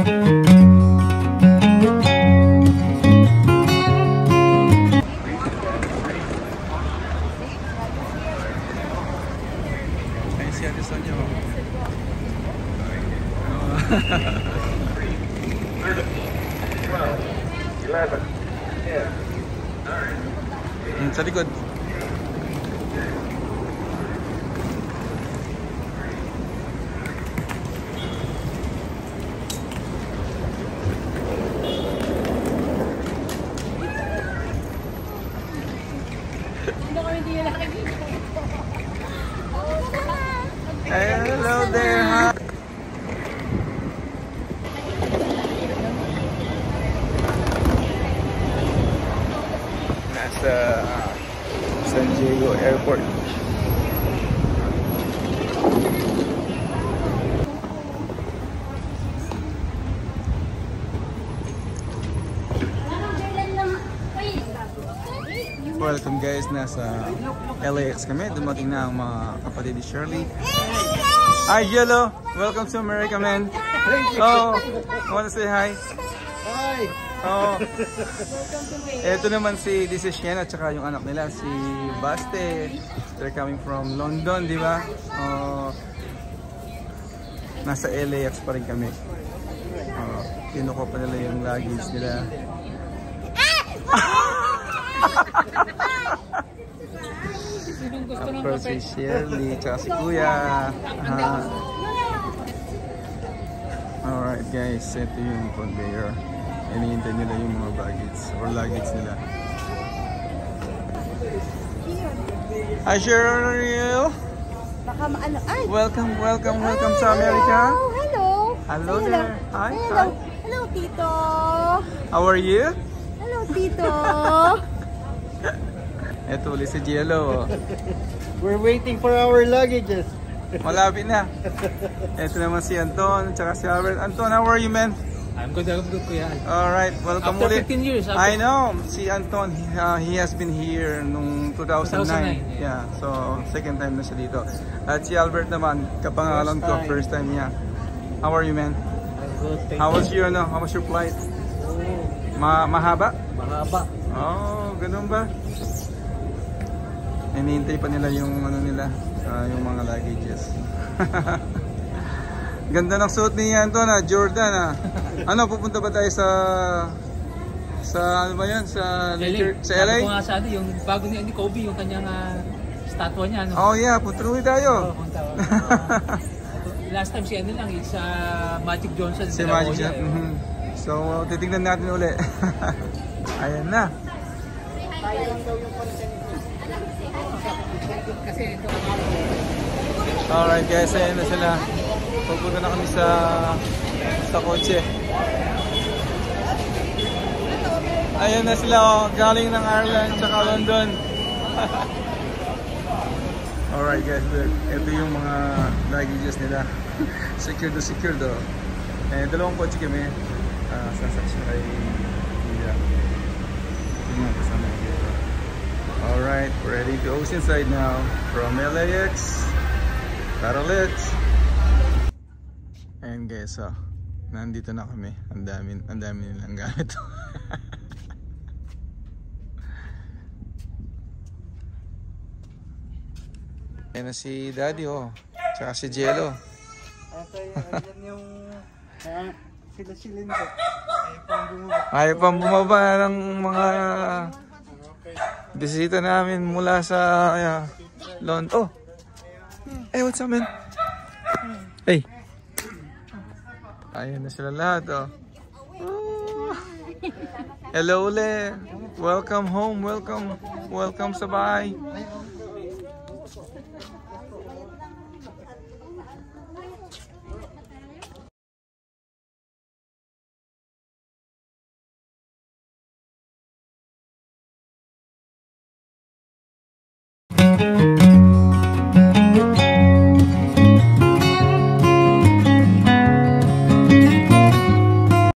Ayun si Ate Sonia. 11, 10, 9. Sa likod. Hello there, hi. Nasa San Diego Airport. Welcome guys, nasa LAX kami. Dumating na ang mga kapatid ni Shirley. Hi Jello! Welcome to America, man. Oh, I wanna say hi. Hi! Oh. Ito naman this is Sienna at saka yung anak nila, si Baste. They're coming from London, di ba? Oh. Nasa LAX pa rin kami. Oh. Kinuha pa nila yung luggage nila. Of course, si Shirley, tsaka si Kuya. Alright guys, ito yung conveyor. Hinihintay nila yung mga baggage or luggage nila. Hi Cheryl! Welcome sa America. Hello there. Hi. Hello, Tito. How are you? Hello, Tito. Ito ulit si Jello. We're waiting for our luggages. Malapit na. Ito naman si Anton, tsaka si Albert. Anton, how are you, man? I'm good, Kuya. Alright, welcome After ulit. 15 years. I know, si Anton, he has been here nung 2009. Yeah, so second time na siya dito. At si Albert naman, kapangalan ko, first time niya. How are you, man? I'm good, thank How was your flight? Mahaba? Mahaba. Oh, ganun ba? Hinihintay pa nila yung yung mga luggages. Ganda ng suot ni Anton, Jordan. Ano, pupunta ba tayo sa ano ba 'yan? Sa LA? Sabi ko nga sa yung bago ni Kobe, yung kanyang statwa niya. Oh yeah, putuloy tayo. Last time si lang, sa Magic Johnson. Si Magic Johnson. So, titignan natin uli. Ayan na. Alright guys, ayan na sila. Pupunta na kami sa kotse. Ayan na sila, galing ng Ireland tsaka London. Alright guys, ito yung mga luggages nila. Secured oh. Dalawang kotse kami. Sasaksin kay Kuya. Tingnan kasama dito. Alright, we're heading to Oceanside now from LAX. Tara, let's! Ayan guys, nandito na kami. Ang dami nilang gamit. Ayan na si Daddy, tsaka si Jello. Ayan yung sila-silin ko. Ayaw pang bumaba ng mga bisita namin mula sa London. Hey, what's up, man? Hey. Ayan na sila lahat, Hello ulit. Welcome home. Welcome sa bahay.